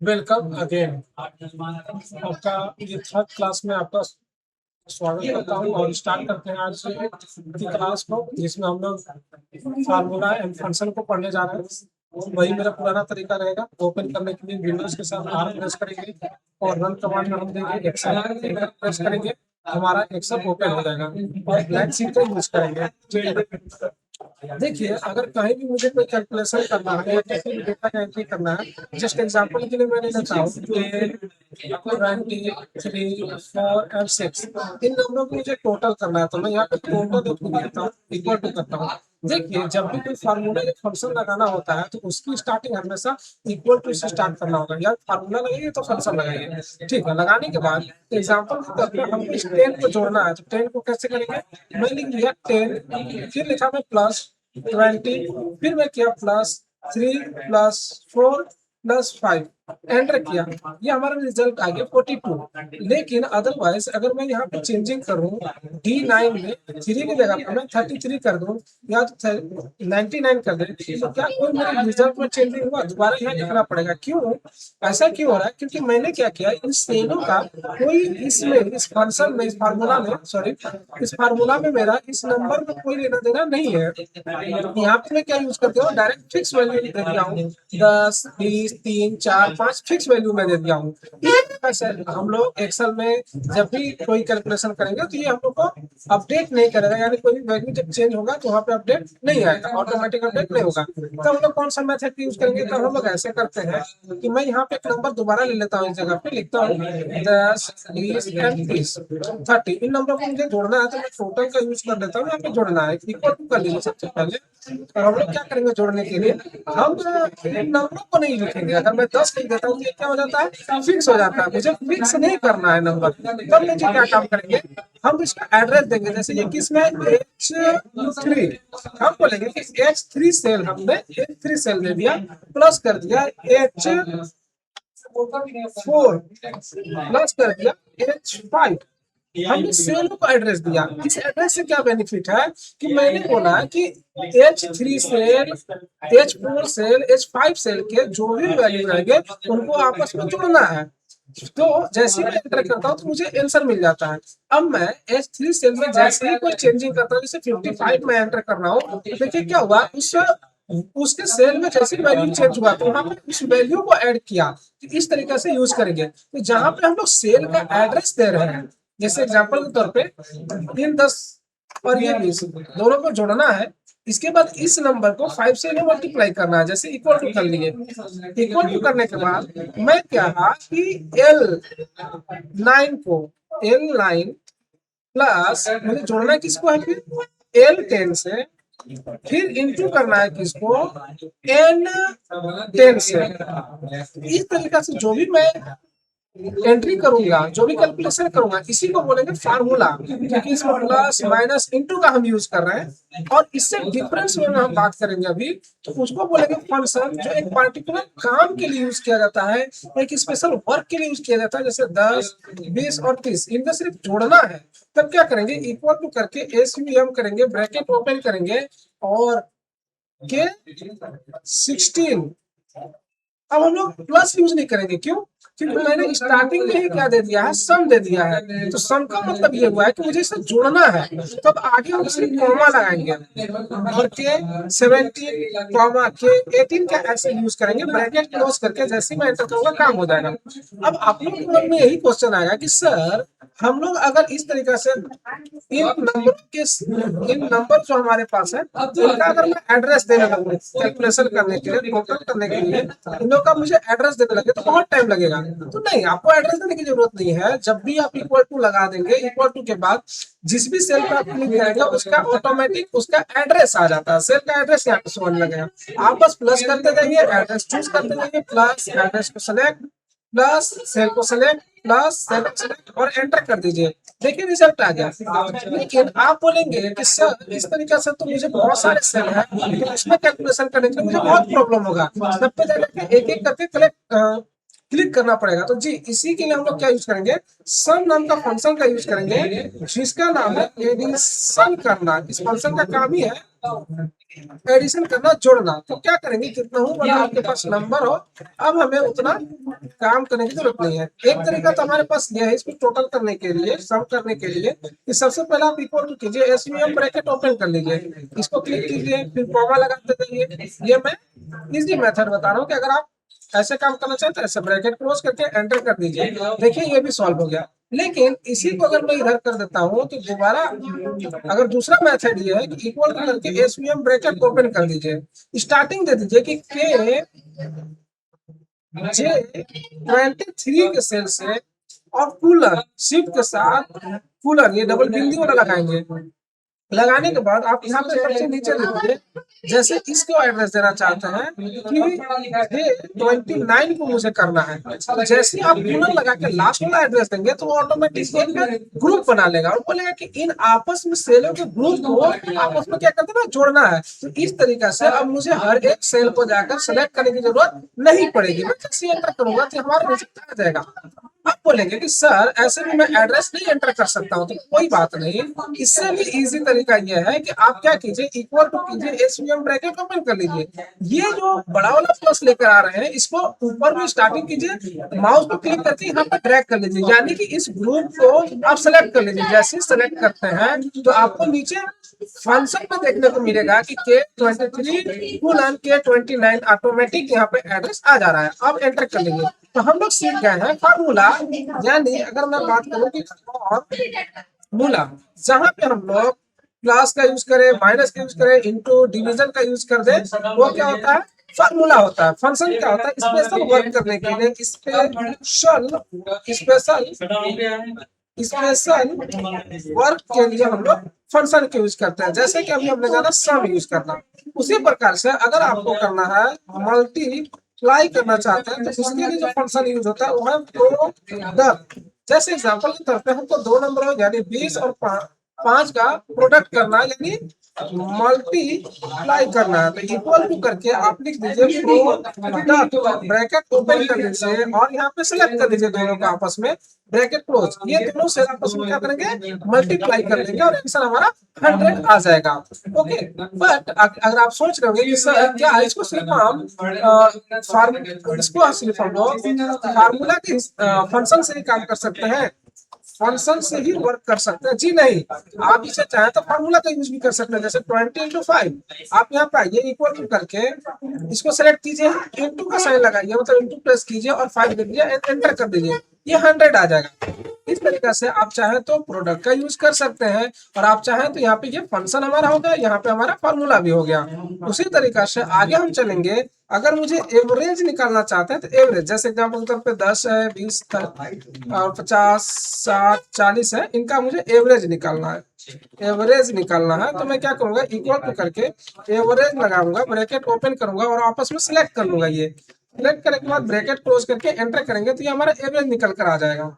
Welcome again. आपका ये third class में आपका स्वागत करता हूँ और स्टार्ट करते हैं आज की क्लास को, जिसमें हम लोग फार्मूला एंड फंक्शन को पढ़ने जा रहे हैं। वही मेरा पुराना तरीका रहेगा। ओपन करने के लिए विंडोज के साथ आर प्रेस करेंगे और रन कमांड में हम देंगे एक्सेल, एंटर प्रेस करेंगे, हमारा एक्सेल ओपन हो जाएगा और ब्लैक शीट का यूज करेंगे। देखिए, अगर कहीं भी मुझे कोई कैलकुलेशन करना है या किसी भी डेटा का एंट्री करना है, जस्ट एग्जांपल के लिए मैंने लिखा हूँ 23, 4 और 6 इन नंबरों को मुझे टोटल करना है, तो मैं यहाँ पे टोटल लिखता हूँ, इक्वल टू करता हूँ। देखिए, जब भी कोई फार्मूला या फंक्शन लगाना होता है तो उसकी स्टार्टिंग हमेशा इक्वल टू से स्टार्ट करना होगा। या फार्मूला लगाइए तो फंक्शन लगाइए, ठीक है। लगाने के बाद एग्जांपल के तौर पर हमको इस 10 को जोड़ना है, तो 10 को कैसे करेंगे? मैं लिख दिया 10, फिर लिखा मैं +20, फिर मैं किया +3 +4 +5, एंटर किया, ये हमारा रिजल्ट आ गया 42। लेकिन अदरवाइज अगर मैं यहाँ पे चेंजिंग करूँ D9 में 3 की जगह पर मैं 33 कर दूं या तो 99 कर दूं, तो क्या कोई मेरे रिजल्ट में चेंजिंग हुआ? दोबारा यहाँ लिखना पड़ेगा। क्यों ऐसा क्यों हो रहा है? क्योंकि मैंने क्या किया, इन सेलों का कोई इसमें, इस फंक्शन में, इस फार्मूला में, सॉरी, इस फार्मूला में मेरा इस नंबर में कोई लेना देना नहीं है। यहाँ पे मैं क्या यूज करती हूँ, डायरेक्ट फिक्स वैल्यू दे दिया हूँ, 10, 20, 3, 4, 5 फिक्स वैल्यू में दे दिया हूँ। ऐसे हम लोग एक्सेल में जब भी कोई कैलकुलेशन करेंगे तो ये हम लोग को अपडेट नहीं करेगा, यानी कोई भी वैल्यू जब चेंज होगा तो वहाँ पे अपडेट नहीं आएगा, ऑटोमेटिक अपडेट नहीं होगा। तो हम लोग कौन सा मेथड यूज करेंगे? तो हम लोग ऐसे करते हैं कि मैं यहाँ पे एक नंबर दोबारा ले लेता हूँ, इस जगह पे लिखता हूँ 10, 20 एंड 30, 30। इन नंबरों को मुझे जोड़ना है तो मैं टोटल का यूज कर लेता हूँ। यहाँ पे जोड़ना है, इक्वल टू कर लीजिए सबसे पहले। और हम लोग क्या करेंगे जोड़ने के लिए? हम इन नंबरों को नहीं लिखेंगे। अगर मैं 10 लिख देता हूँ तो ये क्या हो जाता है? फिक्स हो जाता है। मुझे फिक्स नहीं करना है नंबर, तब मुझे क्या काम करेंगे, हम इसका एड्रेस देंगे। जैसे ये किसमें H3, हम बोलेंगे कि H3 सेल, हमने H3 सेल दे दिया, प्लस कर दिया H4, प्लस कर दिया H5। हमने सेलों को एड्रेस दिया। इस एड्रेस से क्या बेनिफिट है कि मैंने बोला कि H3 cell, H4 cell, H5 cell के जो भी वैल्यू रहेंगे उनको आपस में जोड़ना है। तो जैसे ही मैं एंटर करता हूँ तो मुझे आंसर मिल जाता है। अब मैं H3 सेल में जैसे ही कोई चेंजिंग करता हूँ, जैसे 55 में एंटर कर रहा हूँ, तो देखिए क्या हुआ, उसके सेल में जैसे वैल्यू चेंज हुआ तो वहां पे उस वैल्यू को ऐड किया। तो इस तरीके से यूज करेंगे। तो जहां पे हम लोग सेल का एड्रेस दे रहे हैं, जैसे एग्जांपल के तौर पे 3, 10 और ये 20 दोनों को जोड़ना है। इसके बाद इस नंबर को 5 से मल्टीप्लाई करना है, जैसे इक्वल टू कर लिए। इक्वल टू करने के बाद मैं क्या कि L9 को, L9 प्लस मुझे जोड़ना किसको है, फिर L10 से, फिर इंटू करना है किसको, N10 से। इस तरीका से जो भी मैं एंट्री करूंगा, जो भी कैलकुलेशन करूंगा, इसी को बोलेंगे फार्मूला। क्योंकि इसमें प्लस माइनस इंटू का हम यूज कर रहे हैं। और इससे डिफरेंस में हम बात करेंगे अभी, तो उसको बोलेंगे फंक्शन, जो एक पर्टिकुलर काम के लिए यूज किया जाता है, एक स्पेशल वर्क के लिए यूज किया जाता है। जैसे 10, 20 और 30, इनका सिर्फ जोड़ना है। तब क्या करेंगे, इक्वल टू करके SUM करेंगे, ब्रैकेट ओपन करेंगे और के 16। अब हम लोग प्लस यूज नहीं करेंगे, क्यों? क्योंकि मैंने स्टार्टिंग में ही क्या दे दिया है, सम दे दिया है। तो सम का मतलब ये हुआ है कि मुझे इसे जोड़ना है, तो अब आगे हम सिर्फ कॉमा लगाएंगे और के 17 कॉमा के 18 का ऐसे यूज करेंगे, ब्रैकेट क्लोज करके। जैसे ही मैं एंटर करूंगा काम हो जाएगा। अब आप लोग के मन में यही क्वेश्चन आएगा कि सर, हम लोग अगर इस तरीके से इन नंबर जो हमारे पास है, इनका अगर मैं एड्रेस देने लगूँ कैलकुलेशन करने के लिए, टोटल करने के लिए, इन लोग का मुझे एड्रेस देने लगे तो बहुत टाइम लगेगा। तो नहीं, आपको एड्रेस देने की जरूरत नहीं है। जब भी आप इक्वल टू लगा देंगे, इक्वल टू के बाद जिस भी सेल पर आप क्लिक करेंगे उसका ऑटोमेटिक उसका एड्रेस आ जाता है। सेल का एड्रेस यहाँ पे शो होने लगेगा। आप बस प्लस करते जाइए, एड्रेस चूज करते जाइए, प्लस एड्रेस को सेलेक्ट, प्लस सेल को सेलेक्ट, प्लस सेल को सेलेक्ट और एंटर कर दीजिए। देखिए रिजल्ट आ गया। लेकिन आप बोलेंगे कि सर, इस तरीके से तो मुझे बहुत सारे सेल है, तो इसमें कैलकुलेशन करने के लिए मुझे बहुत प्रॉब्लम होगा, सब पे जाकर एक एक करके क्लिक करना पड़ेगा। तो जी, इसी के लिए हम लोग क्या यूज करेंगे, सम नाम का फंक्शन का यूज करेंगे, जिसका नाम है एडिशन करना। इस फंक्शन का काम ही है एडिशन करना, जोड़ना। तो क्या करेंगे, कितना हो बड़ा आपके पास नंबर हो, अब हमें उतना काम करने की जरूरत नहीं है। एक तरीका तो हमारे पास यह है, इसको टोटल करने के लिए, सम करने के लिए, कि सबसे पहले आप इक्वल टू कीजिए, एसवीएम ब्रैकेट ओपन कर लीजिए, इसको क्लिक कीजिए, फिर कॉमा लगाते जाइए। ये मैं इजी मेथड बता रहा हूँ कि अगर आप ऐसे काम करना चाहते हैं, ऐसे ब्रैकेट क्लोज करके एंटर कर दीजिए। देखिए ये भी सॉल्व हो गया। लेकिन इसी को अगर मैं इधर कर देता हूँ तो दोबारा, अगर दूसरा मेथड ये है कि इक्वल टू करके एसवीएम ब्रैकेट ओपन कर दीजिए, स्टार्टिंग दे दीजिए कि के जे 23 के सेल से, और कूलर शिफ्ट के साथ कूलर, ये डबल बिंदी वाला लगाएंगे। लगाने के बाद आप यहाँ पे सबसे नीचे लिखिए, जैसे इसको एड्रेस देना चाहते हैं कि ये 29 को मुझे करना है, तो जैसे आप कूलर लगा के लास्ट वाला एड्रेस देंगे तो वो ऑटोमेटिक एक ग्रुप बना लेगा और बोलेगा कि इन आपस में सेलों के ग्रुप को आपस में क्या करते हैं, जोड़ना है। तो इस तरीके से अब मुझे हर एक सेल को जाकर सेलेक्ट करने की जरूरत नहीं पड़ेगी। मैं जैसे एंटर करूंगा तो हमारा रिजल्ट आ जाएगा। आप बोलेंगे कि सर ऐसे भी मैं एड्रेस नहीं एंटर कर सकता हूँ, तो कोई बात नहीं, इससे भी इजी तरीका यह है कि आप क्या कीजिए, इक्वल टू कीजिए, एसवीएम ब्रैकेट ओपन कर लीजिए। ये जो बड़ा वाला प्लस लेकर आ रहे हैं, इसको ऊपर में स्टार्टिंग कीजिए, माउस को क्लिक करके यहाँ पर ड्रैग कर लीजिए, यानी कि इस ग्रुप को आप सेलेक्ट कर लीजिए। जैसे सेलेक्ट करते हैं तो आपको नीचे फंक्शन में देखने को मिलेगा कि K23 फुल K29 ऑटोमेटिक यहाँ पे एड्रेस आ जा रहा है। अब एंटर कर लीजिए। तो हम लोग सीख गए हैं फार्मूला, यानी अगर मैं बात करूं कि फार्मूला, जहां पे हम लोग प्लस का यूज करें, माइनस का यूज करें, इंटू डिवीजन का यूज कर दे, वो क्या होता है, फार्मूला होता है। फंक्शन क्या होता है, स्पेशल वर्क करने के लिए, स्पेशल वर्क के लिए हम लोग फंक्शन के यूज करते हैं। जैसे कि अभी हमने जाना सम यूज करना, उसी प्रकार से अगर आपको करना है मल्टीप्लाई करना चाहते हैं, तो उसके लिए जो फंक्शन यूज होता है वो है प्रोडक्ट। जैसे एग्जांपल के तौर पे हमको दो नंबरों यानी 20 और 5 का प्रोडक्ट करना है, यानी मल्टीप्लाई करना है। तो इक्वल टू करके आप लिख दीजिए प्रोडक्ट, ब्रैकेट ओपन कर दीजिए और यहाँ पे सिलेक्ट कर दीजिए दोनों को आपस में, ब्रैकेट क्लोज। ये दोनों से आपस में क्या करेंगे, मल्टीप्लाई कर लेंगे और आंसर हमारा 100 आ जाएगा। ओके, बट अगर आप सोच रहे होंगे कि सर क्या इसको सिर्फ हम लोग फार्मूला के फंक्शन से ही काम कर सकते हैं, फंक्शन से ही वर्क कर सकते हैं? जी नहीं, आप इसे चाहे तो फार्मूला का यूज भी कर सकते हैं। जैसे 20 × 5, आप यहाँ पे आइए, इक्वल टू करके इसको सेलेक्ट कीजिए, इंटू का साइन लगाइए, मतलब इंटू प्रेस कीजिए और 5 दे दीजिए, एंटर कर दीजिए, ये 100 आ जाएगा। इस तरीके से आप चाहे तो प्रोडक्ट का यूज कर सकते हैं, और आप चाहे तो यहाँ पे ये फंक्शन हमारा हो गया, यहाँ पे हमारा फार्मूला भी हो गया। उसी तरीके से आगे हम चलेंगे। अगर मुझे एवरेज निकालना चाहते हैं तो एवरेज, जैसे एग्जाम्पल के तौर पे 10 है, 20 और 50, 60, 40 है, इनका मुझे एवरेज निकालना है। एवरेज निकालना है तो मैं क्या करूंगा, इक्वल टू करके एवरेज लगाऊंगा, ब्रैकेट ओपन करूंगा और आपस में सिलेक्ट कर लूंगा। ये सिलेक्ट करने के बाद ब्रैकेट क्लोज करके एंटर करेंगे तो ये हमारा एवरेज निकल कर आ जाएगा।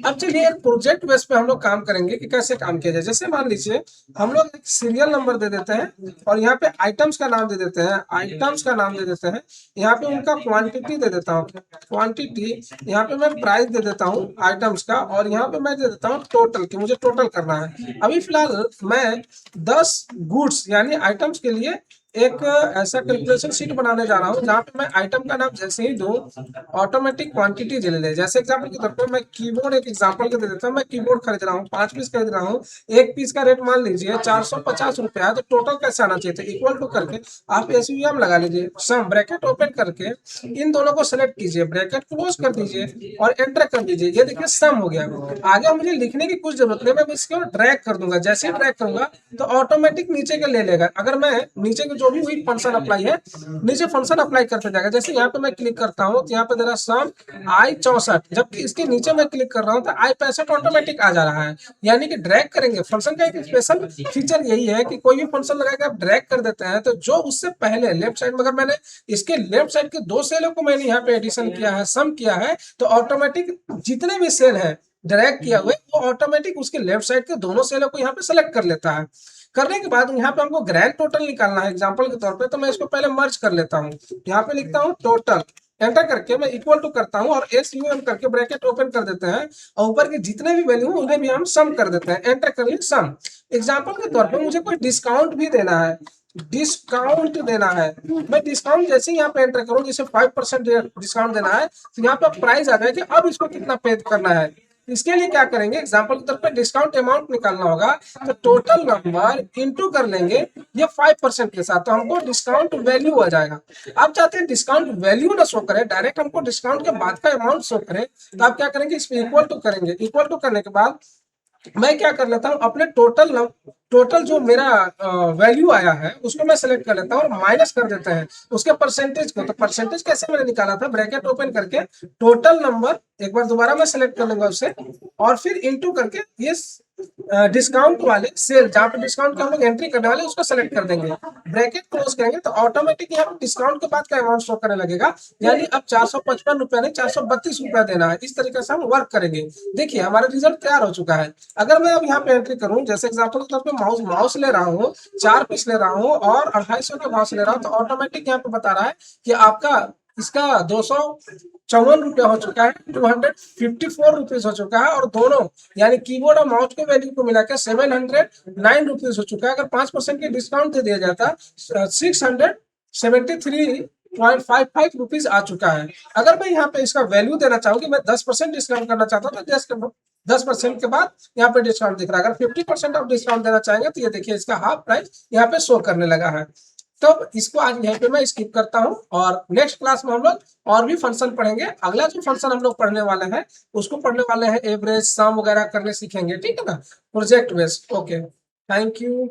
अब चलिए एक प्रोजेक्ट बेस पे हम लोग काम करेंगे कि कैसे काम किया जाए। जैसे मान लीजिए हम लोग एक सीरियल नंबर दे देते हैं और यहाँ पे आइटम्स का नाम दे देते हैं, आइटम्स का नाम दे देते हैं, यहाँ पे उनका क्वांटिटी दे देता हूँ, क्वांटिटी, यहाँ पे मैं प्राइस दे देता हूँ आइटम्स का, और यहाँ पे मैं दे देता हूँ टोटल, कि मुझे टोटल करना है। अभी फिलहाल मैं 10 गुड्स यानी आइटम्स के लिए एक ऐसा कैलकुलेशन शीट बनाने जा रहा हूँ जहाँ पे मैं आइटम का नाम जैसे ही दूं, ऑटोमेटिक क्वांटिटी ले ले। जैसे एग्जांपल के तौर पर मैं कीबोर्ड, एक एग्जांपल के दे देता हूँ, मैं कीबोर्ड खरीद रहा हूँ, 5 पीस खरीद रहा हूँ, एक पीस का रेट मान लीजिए 450 रुपया है, तो टोटल कैसे आना चाहिए, तो इक्वल टू करके आप एसवीएम लगा लीजिए, सम ब्रैकेट ओपन करके इन दोनों को सेलेक्ट कीजिए, ब्रैकेट क्लोज कर दीजिए और एंटर कर दीजिए। ये देखिए सम हो गया। आगे मुझे लिखने की कुछ जरूरत नहीं, मैं इसको ड्रैग कर दूंगा। जैसे ही ड्रैग करूंगा तो ऑटोमेटिक नीचे के ले लेगा। अगर मैं नीचे के जो भी हुई फंक्शन अप्लाई है, नीचे फंक्शन अप्लाई करते जाएगा। जैसे यहाँ पे मैं क्लिक करता हूँ तो यहाँ पे दे रहा सम आई 64, जबकि इसके नीचे मैं क्लिक कर रहा हूँ तो आई 65 ऑटोमेटिक आ जा रहा है। यानी कि ड्रैग करेंगे, फंक्शन का एक स्पेशल फीचर यही है कि कोई भी फंक्शन लगा के आप ड्रैग कर देते हैं तो जो उससे पहले लेफ्ट साइड में, अगर मैंने इसके लेफ्ट साइड के 2 सेलों को मैंने यहाँ पे एडिशन किया है, सम किया है, तो ऑटोमेटिक जितने भी सेल है ड्रैग किया हुआ वो ऑटोमेटिक उसके लेफ्ट साइड के दोनों सेलों को यहाँ पे सेलेक्ट कर लेता है। करने के बाद यहाँ पे हमको ग्रैंड टोटल निकालना है। एग्जांपल के तौर पे तो मैं इसको पहले मर्ज कर लेता हूँ, यहाँ पे लिखता हूँ टोटल, एंटर करके मैं इक्वल टू करता हूँ और SUM करके ब्रैकेट ओपन कर देते हैं और ऊपर के जितने भी वैल्यू हैं उन्हें भी हम सम कर देते हैं। एंटर कर लिए सम। एग्जाम्पल के तौर पर मुझे कोई डिस्काउंट भी देना है, डिस्काउंट देना है। मैं डिस्काउंट जैसे ही यहाँ पे एंटर करूँ, जैसे 5% डिस्काउंट देना है, तो यहाँ पे प्राइस आ गया कि अब इसको कितना पे करना है। इसके लिए क्या करेंगे, एग्जाम्पल के तौर पे डिस्काउंट अमाउंट निकालना होगा, तो टोटल नंबर इंटू कर लेंगे ये 5% के साथ, तो हमको डिस्काउंट वैल्यू आ जाएगा। आप चाहते हैं डिस्काउंट वैल्यू ना शो करे, डायरेक्ट हमको डिस्काउंट के बाद का अमाउंट शो करे, तो आप क्या करेंगे, इसमें इक्वल टू करेंगे। इक्वल टू करने के बाद मैं क्या कर लेता हूँ, अपने टोटल जो मेरा वैल्यू आया है उसको मैं सेलेक्ट कर लेता हूँ और माइनस कर देते हैं उसके परसेंटेज को। तो परसेंटेज कैसे मैंने निकाला था, ब्रैकेट ओपन करके टोटल नंबर एक बार दोबारा मैं सेलेक्ट कर लूंगा उसे, और फिर इंटू करके ये डिस्काउंट वाले सेल जहाँ पे डिस्काउंट का हम लोग एंट्री करने वाले उसको सेलेक्ट कर देंगे। ब्रैकेट क्लोज करेंगे तो ऑटोमेटिक यहाँ पे डिस्काउंट के बाद का अमाउंट शो करने लगेगा, यानी अब 455 रुपया नहीं 432 रुपया देना है। इस तरीके से हम वर्क करेंगे। देखिए हमारा रिजल्ट तैयार हो चुका है। अगर मैं अब यहाँ पे एंट्री करूँ, जैसे एग्जाम्पल के तौर पर माउस ले रहा हूँ, 4 पीस ले रहा हूँ और 250 का माउस ले रहा हूँ, तो ऑटोमेटिक यहाँ पे बता रहा है कि आपका इसका 254 रुपया हो चुका है, 254 रुपीज हो चुका है, और दोनों यानी कीबोर्ड और माउस के वैल्यू को मिलाकर 709 रुपीज हो चुका है। अगर 5% की डिस्काउंट दे दिया जाता 673.55 रुपीज आ चुका है। अगर मैं यहाँ पे इसका वैल्यू देना चाहूँ कि मैं 10% डिस्काउंट करना चाहता हूँ, तो 10% के बाद यहाँ पे डिस्काउंट दिख रहा है। अगर 50% ऑफ डिस्काउंट देना चाहेंगे तो ये देखिए इसका हाफ प्राइस यहाँ पे शो करने लगा है। तो इसको आज यहीं पे मैं स्किप करता हूँ और नेक्स्ट क्लास में हम लोग और भी फंक्शन पढ़ेंगे। अगला जो फंक्शन हम लोग पढ़ने वाले हैं उसको पढ़ने वाले हैं एवरेज, सम वगैरह करने सीखेंगे, ठीक है ना, project based. Okay, thank you.